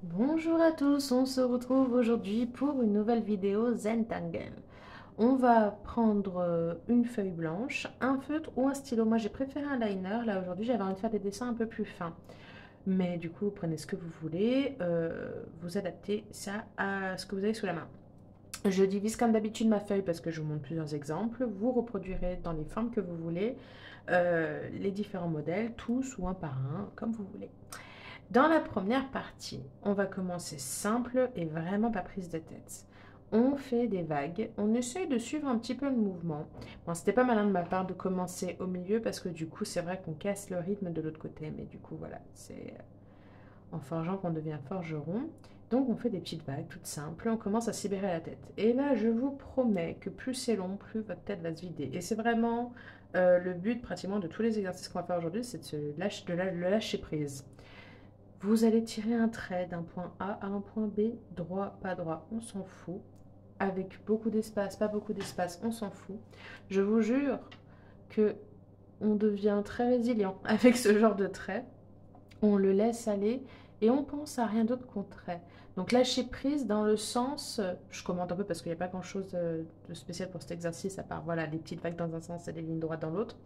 Bonjour à tous, on se retrouve aujourd'hui pour une nouvelle vidéo Zentangle. On va prendre une feuille blanche, un feutre ou un stylo. Moi j'ai préféré un liner, là aujourd'hui j'avais envie de faire des dessins un peu plus fins. Mais du coup vous prenez ce que vous voulez, vous adaptez ça à ce que vous avez sous la main. Je divise comme d'habitude ma feuille parce que je vous montre plusieurs exemples. Vous reproduirez dans les formes que vous voulez les différents modèles, tous ou un par un, comme vous voulez. Dans la première partie, on va commencer simple et vraiment pas prise de tête. On fait des vagues, on essaye de suivre un petit peu le mouvement. Bon, c'était pas malin de ma part de commencer au milieu parce que du coup, c'est vrai qu'on casse le rythme de l'autre côté, mais du coup, voilà, c'est en forgeant qu'on devient forgeron. Donc, on fait des petites vagues toutes simples, on commence à se libérer la tête. Et là, je vous promets que plus c'est long, plus votre tête va se vider. Et c'est vraiment le but pratiquement de tous les exercices qu'on va faire aujourd'hui, c'est de le lâcher prise. Vous allez tirer un trait d'un point A à un point B, droit, pas droit, on s'en fout. Avec beaucoup d'espace, pas beaucoup d'espace, on s'en fout. Je vous jure que on devient très résilient avec ce genre de trait. On le laisse aller et on pense à rien d'autre qu'au trait. Donc lâcher prise dans le sens, je commente un peu parce qu'il n'y a pas grand chose de spécial pour cet exercice à part voilà, des petites vagues dans un sens et des lignes droites dans l'autre.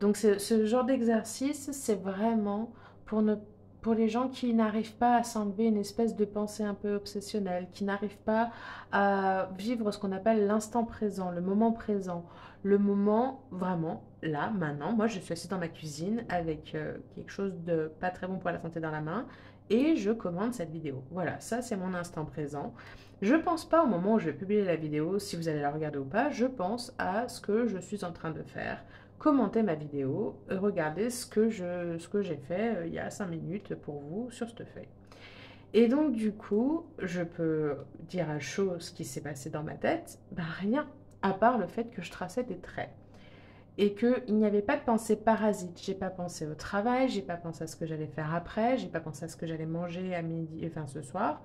Donc ce genre d'exercice, c'est vraiment pour, ne, pour les gens qui n'arrivent pas à s'enlever une espèce de pensée un peu obsessionnelle, qui n'arrivent pas à vivre ce qu'on appelle l'instant présent, le moment présent, le moment vraiment là, maintenant. Moi, je suis assise dans ma cuisine avec quelque chose de pas très bon pour la santé dans la main et je commande cette vidéo. Voilà, ça c'est mon instant présent. Je pense pas au moment où je vais publier la vidéo, si vous allez la regarder ou pas, je pense à ce que je suis en train de faire, commentez ma vidéo, regardez ce que j'ai fait il y a 5 minutes pour vous sur cette feuille. Et donc du coup, je peux dire à chaud ce qui s'est passé dans ma tête, ben rien, à part le fait que je traçais des traits. Et qu'il n'y avait pas de pensée parasite. J'ai pas pensé au travail, j'ai pas pensé à ce que j'allais faire après, j'ai pas pensé à ce que j'allais manger à midi, enfin ce soir.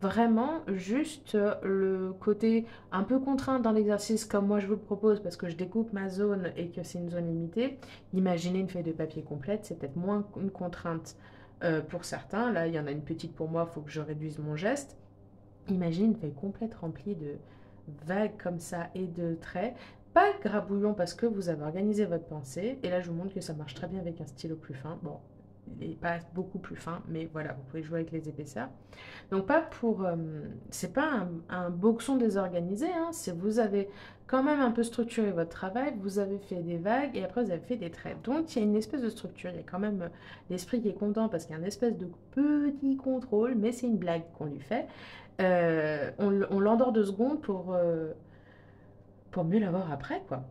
Vraiment, juste le côté un peu contraint dans l'exercice, comme moi je vous le propose, parce que je découpe ma zone et que c'est une zone limitée. Imaginez une feuille de papier complète, c'est peut-être moins une contrainte pour certains. Là, il y en a une petite pour moi, il faut que je réduise mon geste. Imaginez une feuille complète remplie de vagues comme ça et de traits. Pas grabouillon parce que vous avez organisé votre pensée. Et là, je vous montre que ça marche très bien avec un stylo plus fin. Bon, il n'est pas beaucoup plus fin, mais voilà, vous pouvez jouer avec les épaisseurs. Donc pas pour... c'est pas un boxon désorganisé, hein, c'est vous avez quand même un peu structuré votre travail, vous avez fait des vagues et après vous avez fait des traits. Donc il y a une espèce de structure, il y a quand même l'esprit qui est content parce qu'il y a une espèce de petit contrôle, mais c'est une blague qu'on lui fait. On l'endort 2 secondes pour mieux l'avoir après, quoi.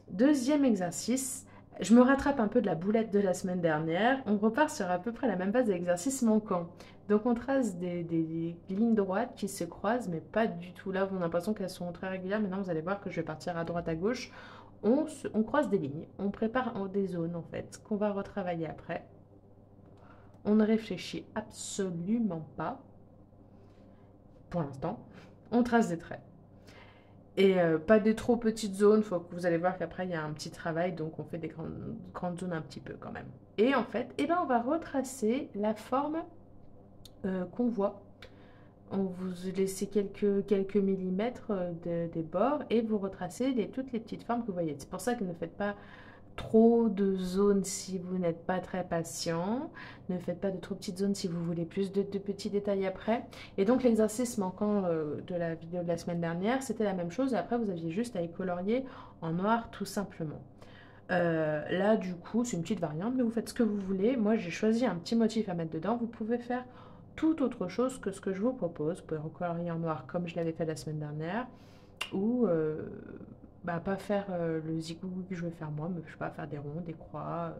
Deuxième exercice, je me rattrape un peu de la boulette de la semaine dernière. On repart sur à peu près la même base d'exercice manquant. Donc on trace des lignes droites qui se croisent, mais pas du tout là. On a l'impression qu'elles sont très régulières. Maintenant, vous allez voir que je vais partir à droite, à gauche. On croise des lignes. On prépare des zones, en fait, qu'on va retravailler après. On ne réfléchit absolument pas, pour l'instant. On trace des traits. Et pas des trop petites zones, faut que vous allez voir qu'après il y a un petit travail, donc on fait des grandes zones un petit peu quand même. Et en fait, eh ben, on va retracer la forme qu'on voit. On vous laisse quelques millimètres des bords et vous retracez toutes les petites formes que vous voyez. C'est pour ça que ne faites pas trop de zones si vous n'êtes pas très patient. Ne faites pas de trop petites zones si vous voulez plus de petits détails après. Et donc l'exercice manquant de la vidéo de la semaine dernière, c'était la même chose. Et après, vous aviez juste à y colorier en noir tout simplement. Là, du coup, c'est une petite variante, mais vous faites ce que vous voulez. Moi, j'ai choisi un petit motif à mettre dedans. Vous pouvez faire tout autre chose que ce que je vous propose. Vous pouvez recolorier en noir comme je l'avais fait la semaine dernière ou bah, pas faire le zigouigou que je vais faire moi, mais je sais pas, faire des ronds, des croix,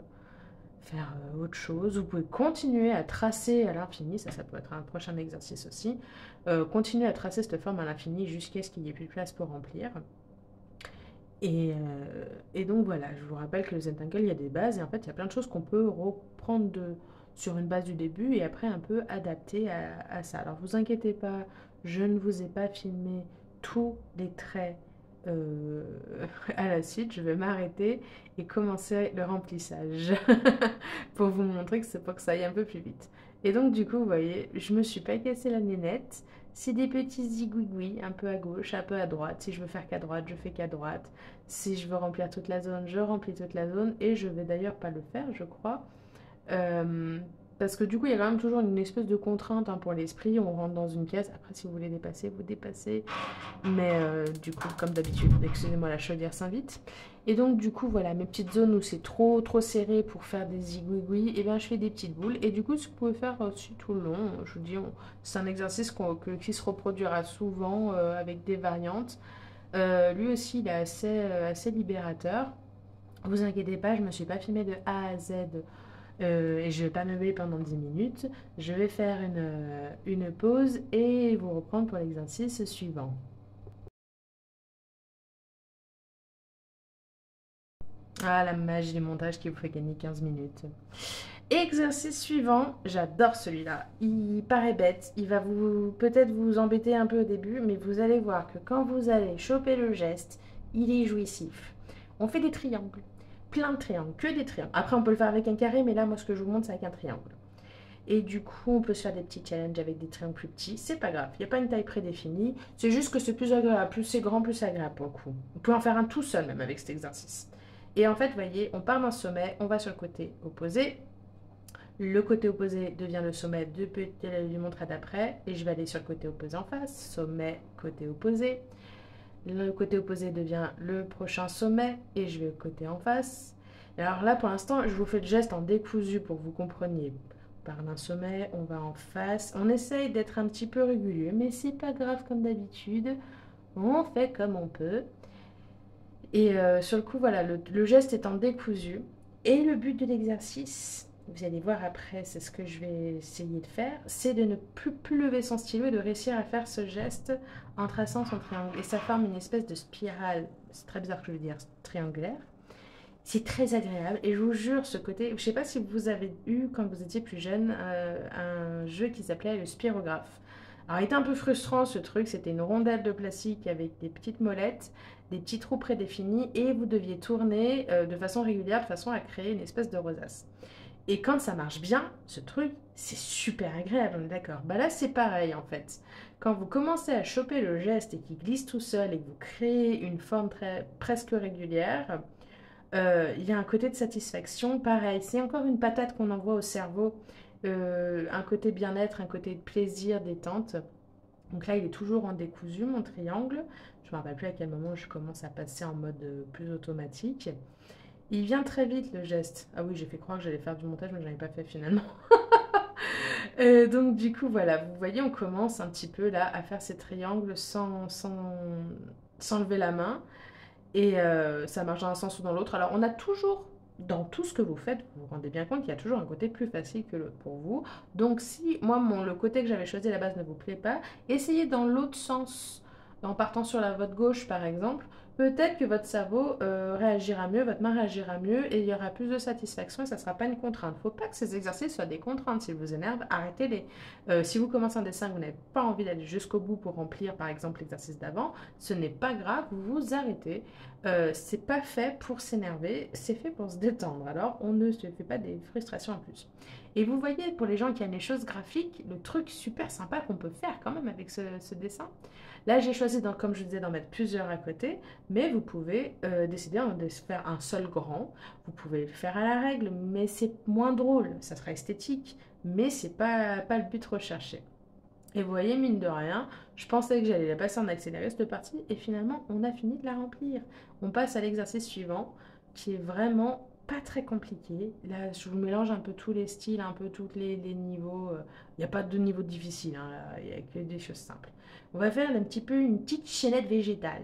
faire autre chose. Vous pouvez continuer à tracer à l'infini, ça peut être un prochain exercice aussi, continuer à tracer cette forme à l'infini jusqu'à ce qu'il n'y ait plus de place pour remplir. Et donc voilà, je vous rappelle que le Zentangle, il y a des bases et en fait, il y a plein de choses qu'on peut reprendre sur une base du début et après un peu adapter à ça. Alors vous inquiétez pas, je ne vous ai pas filmé tous les traits euh, à la suite. Je vais m'arrêter et commencer le remplissage pour vous montrer que c'est pour que ça aille un peu plus vite. Et donc, du coup, vous voyez, je me suis pas cassé la nénette. C'est des petits zigouigouis, un peu à gauche, un peu à droite. Si je veux faire qu'à droite, je fais qu'à droite. Si je veux remplir toute la zone, je remplis toute la zone. Et je vais d'ailleurs pas le faire, je crois. Euh, Parce que du coup, il y a quand même toujours une espèce de contrainte hein, pour l'esprit. On rentre dans une caisse. Après, si vous voulez dépasser, vous dépassez. Mais du coup, comme d'habitude, excusez-moi, la chaudière s'invite. Et donc, du coup, voilà, mes petites zones où c'est trop, trop serré pour faire des zigouigouis, et bien, je fais des petites boules. Et du coup, ce que vous pouvez faire aussi tout le long, je vous dis, c'est un exercice qui se reproduira souvent avec des variantes. Lui aussi, il est assez libérateur. Vous inquiétez pas, je ne me suis pas filmée de A à Z et je ne vais pas meubler pendant 10 minutes. Je vais faire une pause et vous reprendre pour l'exercice suivant. Ah, la magie du montage qui vous fait gagner 15 minutes. Exercice suivant, j'adore celui-là. Il paraît bête, il va vous peut-être vous embêter un peu au début, mais vous allez voir que quand vous allez choper le geste, il est jouissif. On fait des triangles, plein de triangles, que des triangles. Après, on peut le faire avec un carré, mais là, moi, ce que je vous montre, c'est avec un triangle. Et du coup, on peut se faire des petits challenges avec des triangles plus petits. C'est pas grave, il n'y a pas une taille prédéfinie. C'est juste que c'est plus agréable. Plus c'est grand, plus c'est agréable pour le coup. On peut en faire un tout seul même avec cet exercice. Et en fait, vous voyez, on part d'un sommet, on va sur le côté opposé. Le côté opposé devient le sommet du montre d'après. Et je vais aller sur le côté opposé en face. Sommet, côté opposé. Le côté opposé devient le prochain sommet. Et je vais au côté en face. Et alors là, pour l'instant, je vous fais le geste en décousu pour que vous compreniez. On part d'un sommet, on va en face. On essaye d'être un petit peu régulier, mais c'est pas grave comme d'habitude. On fait comme on peut. Et sur le coup, voilà, le geste est en décousu. Et le but de l'exercice, vous allez voir après, c'est ce que je vais essayer de faire, c'est de ne plus lever son stylo et de réussir à faire ce geste en traçant son triangle. Et ça forme une espèce de spirale, c'est très bizarre que je veux dire, triangulaire. C'est très agréable et je vous jure, ce côté, je ne sais pas si vous avez eu quand vous étiez plus jeune un jeu qui s'appelait le spirographe. Alors il était un peu frustrant ce truc, c'était une rondelle de plastique avec des petites molettes, des petits trous prédéfinis et vous deviez tourner de façon régulière de façon à créer une espèce de rosace. Et quand ça marche bien, ce truc, c'est super agréable, on est d'accord. Bah là c'est pareil en fait. Quand vous commencez à choper le geste et qu'il glisse tout seul et que vous créez une forme presque régulière, il y a un côté de satisfaction, pareil. C'est encore une patate qu'on envoie au cerveau. Un côté bien-être, un côté de plaisir, détente. Donc là, il est toujours en décousu, mon triangle. Je ne me rappelle plus à quel moment je commence à passer en mode plus automatique. Il vient très vite, le geste. Ah oui, j'ai fait croire que j'allais faire du montage, mais je n'en ai pas fait finalement. Donc du coup, voilà, vous voyez, on commence un petit peu là à faire ces triangles sans lever la main. Et ça marche dans un sens ou dans l'autre. Alors, on a toujours, dans tout ce que vous faites, vous vous rendez bien compte qu'il y a toujours un côté plus facile que l'autre pour vous. Donc, si moi, le côté que j'avais choisi à la base ne vous plaît pas, essayez dans l'autre sens, en partant sur la voie de gauche, par exemple. Peut-être que votre cerveau réagira mieux, votre main réagira mieux et il y aura plus de satisfaction et ça ne sera pas une contrainte. Il ne faut pas que ces exercices soient des contraintes. S'ils vous énervent, arrêtez-les. Si vous commencez un dessin et que vous n'avez pas envie d'aller jusqu'au bout pour remplir, par exemple, l'exercice d'avant, ce n'est pas grave, vous vous arrêtez. C'est pas fait pour s'énerver, c'est fait pour se détendre. Alors, on ne se fait pas des frustrations en plus. Et vous voyez, pour les gens qui aiment les choses graphiques, le truc super sympa qu'on peut faire quand même avec ce dessin. Là, j'ai choisi, comme je disais, d'en mettre plusieurs à côté, mais vous pouvez décider de se faire un seul grand. Vous pouvez le faire à la règle, mais c'est moins drôle. Ça sera esthétique, mais c'est pas le but recherché. Et vous voyez, mine de rien, je pensais que j'allais la passer en accéléré cette partie, et finalement, on a fini de la remplir. On passe à l'exercice suivant, qui est vraiment pas très compliqué. Là, je vous mélange un peu tous les styles, un peu tous les niveaux. Il n'y a pas de niveau difficile, hein, il n'y a que des choses simples. On va faire un petit peu une petite chaînette végétale.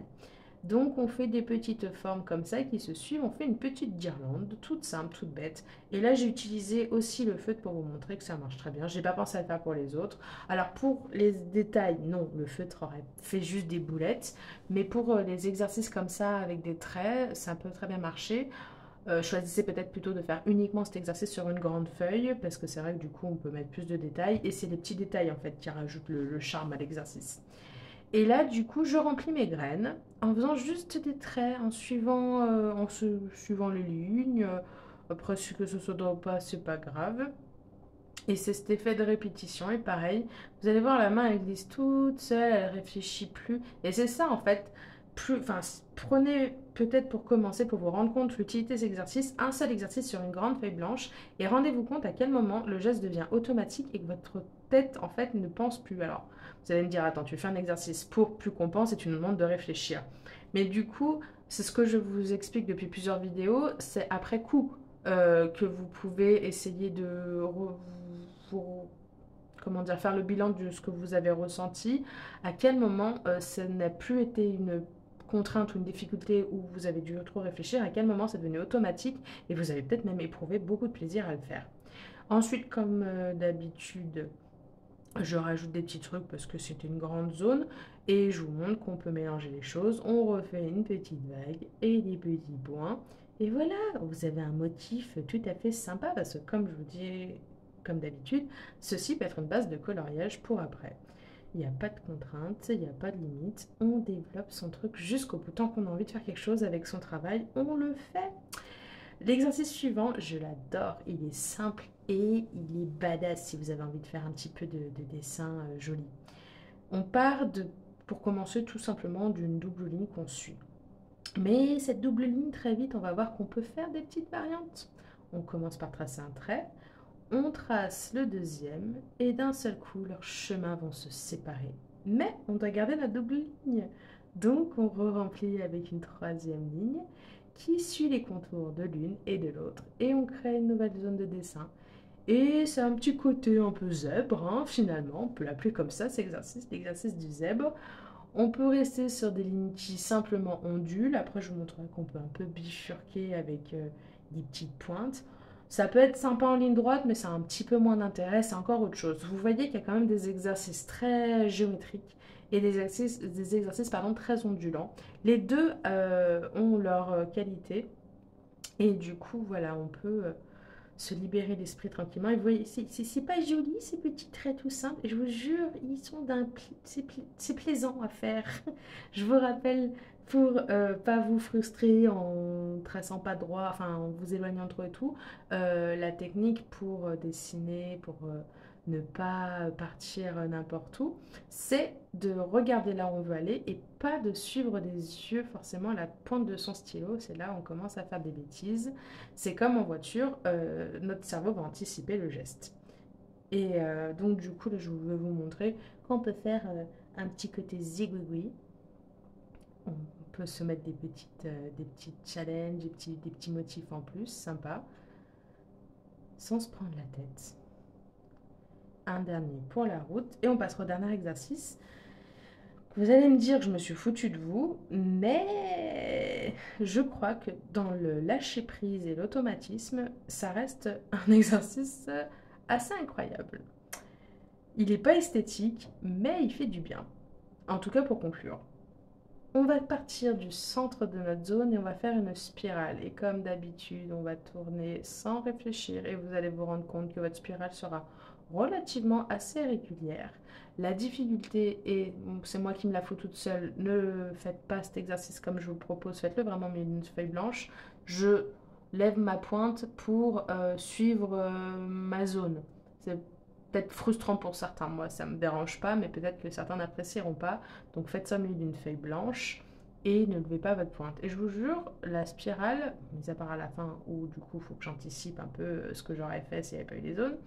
Donc on fait des petites formes comme ça qui se suivent, on fait une petite guirlande, toute simple, toute bête. Et là j'ai utilisé aussi le feutre pour vous montrer que ça marche très bien. J'ai pas pensé à le faire pour les autres. Alors pour les détails, non, le feutre aurait fait juste des boulettes. Mais pour les exercices comme ça avec des traits, ça peut très bien marcher. Choisissez peut-être plutôt de faire uniquement cet exercice sur une grande feuille parce que c'est vrai que du coup on peut mettre plus de détails et c'est les petits détails en fait qui rajoutent le charme à l'exercice. Et là, du coup, je remplis mes graines en faisant juste des traits, suivant les lignes. Après, si que ce soit droit ou pas, c'est pas grave. Et c'est cet effet de répétition. Et pareil, vous allez voir, la main, elle glisse toute seule, elle réfléchit plus. Et c'est ça, en fait. Enfin, prenez peut-être pour commencer, pour vous rendre compte l'utilité de cet exercice, un seul exercice sur une grande feuille blanche. Et rendez-vous compte à quel moment le geste devient automatique et que votre tête, en fait, ne pense plus. Alors, vous allez me dire, attends, tu fais un exercice pour plus qu'on pense et tu nous demandes de réfléchir. Mais du coup, c'est ce que je vous explique depuis plusieurs vidéos, c'est après coup que vous pouvez essayer de vous, comment dire, faire le bilan de ce que vous avez ressenti, à quel moment ça n'a plus été une contrainte ou une difficulté où vous avez dû trop réfléchir, à quel moment c'est devenu automatique et vous avez peut-être même éprouvé beaucoup de plaisir à le faire. Ensuite, comme d'habitude, je rajoute des petits trucs parce que c'est une grande zone et je vous montre qu'on peut mélanger les choses. On refait une petite vague et des petits points. Et voilà, vous avez un motif tout à fait sympa parce que comme je vous dis, comme d'habitude, ceci peut être une base de coloriage pour après. Il n'y a pas de contrainte, il n'y a pas de limite. On développe son truc jusqu'au bout. Tant qu'on a envie de faire quelque chose avec son travail, on le fait. L'exercice suivant, je l'adore. Il est simple et il est badass si vous avez envie de faire un petit peu de dessin joli. On part pour commencer tout simplement d'une double ligne qu'on suit. Mais cette double ligne, très vite, on va voir qu'on peut faire des petites variantes. On commence par tracer un trait, on trace le deuxième et d'un seul coup, leurs chemins vont se séparer. Mais on doit garder la double ligne. Donc on re-remplit avec une troisième ligne qui suit les contours de l'une et de l'autre et on crée une nouvelle zone de dessin. Et c'est un petit côté un peu zèbre, hein, finalement, on peut l'appeler comme ça, cet exercice, l'exercice du zèbre. On peut rester sur des lignes qui simplement ondulent. Après, je vous montrerai qu'on peut un peu bifurquer avec des petites pointes. Ça peut être sympa en ligne droite, mais ça a un petit peu moins d'intérêt, c'est encore autre chose. Vous voyez qu'il y a quand même des exercices très géométriques et des exercices pardon, très ondulants. Les deux ont leur qualité. Et du coup, voilà, on peut se libérer l'esprit tranquillement. Et vous voyez, c'est pas joli ces petits traits tout simples. Et je vous jure, ils sont c'est plaisant à faire. Je vous rappelle pour pas vous frustrer en traçant pas droit, enfin en vous éloignant trop et tout, la technique pour dessiner, pour ne pas partir n'importe où, c'est de regarder là où on veut aller et pas de suivre des yeux forcément la pointe de son stylo. C'est là où on commence à faire des bêtises. C'est comme en voiture, notre cerveau va anticiper le geste. Et donc du coup, là, je vais vous montrer qu'on peut faire un petit côté zigouigoui. On peut se mettre des petites challenges, des petits motifs en plus, sympa, sans se prendre la tête. Un dernier pour la route et on passera au dernier exercice. Vous allez me dire que je me suis foutue de vous, mais je crois que dans le lâcher-prise et l'automatisme, ça reste un exercice assez incroyable. Il n'est pas esthétique, mais il fait du bien. En tout cas pour conclure. On va partir du centre de notre zone et on va faire une spirale. Et comme d'habitude, on va tourner sans réfléchir et vous allez vous rendre compte que votre spirale sera relativement assez régulière. La difficulté, et c'est moi qui me la fous toute seule, ne faites pas cet exercice comme je vous le propose, faites-le vraiment mais une feuille blanche. Je lève ma pointe pour suivre ma zone. C'est peut-être frustrant pour certains, moi ça me dérange pas, mais peut-être que certains n'apprécieront pas. Donc faites ça au milieu d'une feuille blanche et ne levez pas votre pointe. Et je vous jure, la spirale, mis à part à la fin où du coup il faut que j'anticipe un peu ce que j'aurais fait s'il n'y avait pas eu les zones,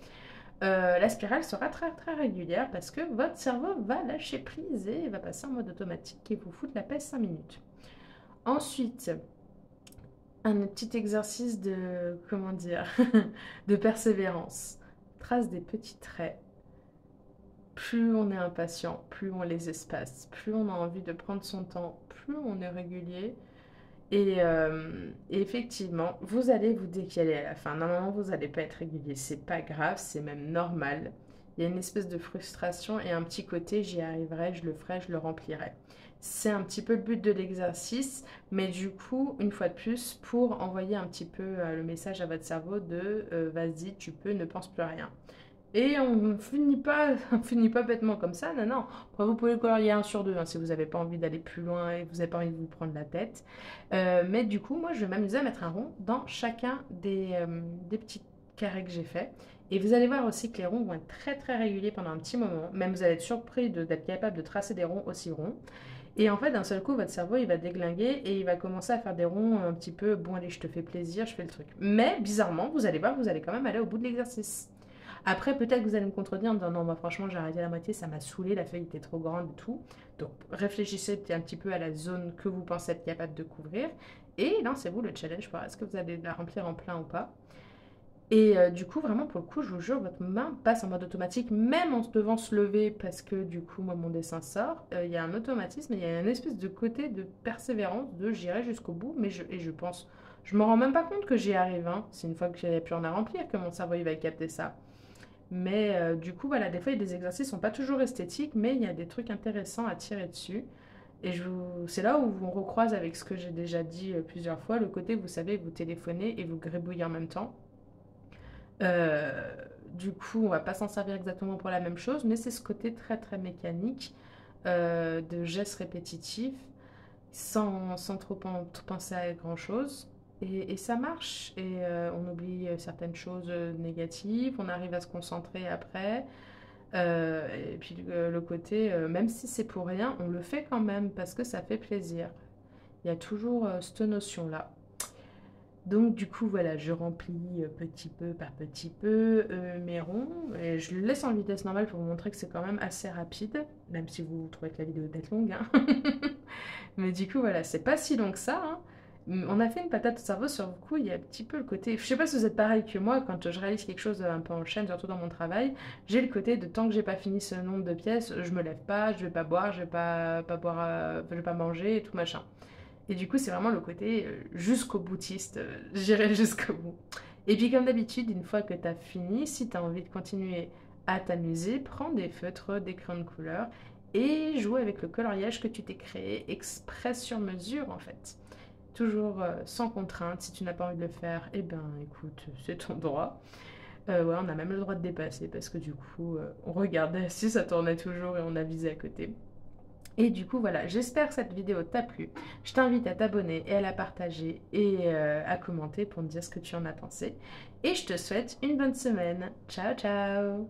la spirale sera très très régulière parce que votre cerveau va lâcher prise et va passer en mode automatique et vous foutre la paix 5 minutes. Ensuite, un petit exercice de, comment dire, de persévérance. Trace des petits traits. Plus on est impatient, plus on les espace, plus on a envie de prendre son temps, plus on est régulier. Et effectivement, vous allez vous décaler à la fin. Normalement, vous n'allez pas être régulier. C'est pas grave, c'est même normal. Il y a une espèce de frustration et un petit côté, j'y arriverai, je le ferai, je le remplirai. C'est un petit peu le but de l'exercice, mais du coup, une fois de plus, pour envoyer un petit peu le message à votre cerveau de vas-y, tu peux, ne pense plus à rien. Et on ne finit pas, on finit pas bêtement comme ça, non, non. Après, vous pouvez colorier 1 sur 2 hein, si vous n'avez pas envie d'aller plus loin et vous n'avez pas envie de vous prendre la tête. Mais du coup, moi, je vais m'amuser à mettre un rond dans chacun des petits carrés que j'ai fait. Et vous allez voir aussi que les ronds vont être très très réguliers pendant un petit moment. Même vous allez être surpris d'être capable de tracer des ronds aussi ronds. Et en fait, d'un seul coup, votre cerveau, il va déglinguer et il va commencer à faire des ronds un petit peu, bon allez, je te fais plaisir, je fais le truc. Mais bizarrement, vous allez voir, vous allez quand même aller au bout de l'exercice. Après, peut-être que vous allez me contredire en me disant non, moi franchement, j'ai arrêté à la moitié, ça m'a saoulé, la feuille était trop grande et tout. Donc, réfléchissez un petit peu à la zone que vous pensez être capable de couvrir et lancez-vous le challenge pour est-ce que vous allez la remplir en plein ou pas. Et du coup, vraiment, pour le coup, je vous jure, votre main passe en mode automatique, même en devant se lever, parce que du coup, moi, mon dessin sort. Il y a un automatisme, il y a une espèce de côté de persévérance, de j'irai jusqu'au bout, mais je pense, je me rends même pas compte que j'y arrive. Hein. C'est une fois que j'ai pu en remplir que mon cerveau, il va capter ça. Mais du coup, voilà, des fois, il y a des exercices qui sont pas toujours esthétiques, mais il y a des trucs intéressants à tirer dessus. Et c'est là où on recroise avec ce que j'ai déjà dit plusieurs fois, le côté, vous savez, vous téléphonez et vous gribouillez en même temps. Euh, du coup, on va pas s'en servir exactement pour la même chose, mais c'est ce côté très très mécanique de gestes répétitifs sans trop penser à grand chose. Et ça marche. Et on oublie certaines choses négatives, on arrive à se concentrer après. Et puis le côté, même si c'est pour rien, on le fait quand même parce que ça fait plaisir. Il y a toujours cette notion-là. Donc du coup voilà, je remplis petit peu par petit peu mes ronds et je le laisse en vitesse normale pour vous montrer que c'est quand même assez rapide, même si vous trouvez que la vidéo est longue. Hein. Mais du coup voilà, c'est pas si long que ça. Hein. On a fait une patate au cerveau sur le coup, il y a un petit peu le côté... Je sais pas si vous êtes pareil que moi, quand je réalise quelque chose un peu en chaîne, surtout dans mon travail, j'ai le côté de tant que j'ai pas fini ce nombre de pièces, je me lève pas, je vais pas boire, je vais pas boire, je vais pas manger et tout machin. Et du coup, c'est vraiment le côté jusqu'au boutiste, j'irai jusqu'au bout. Et puis, comme d'habitude, une fois que tu as fini, si tu as envie de continuer à t'amuser, prends des feutres, des crayons de couleur et joue avec le coloriage que tu t'es créé exprès sur mesure en fait. Toujours sans contrainte, si tu n'as pas envie de le faire, eh ben écoute, c'est ton droit. Ouais, on a même le droit de dépasser parce que du coup, on regardait si ça tournait toujours et on a visé à côté. Et du coup, voilà, j'espère que cette vidéo t'a plu. Je t'invite à t'abonner et à la partager et à commenter pour me dire ce que tu en as pensé. Et je te souhaite une bonne semaine. Ciao, ciao!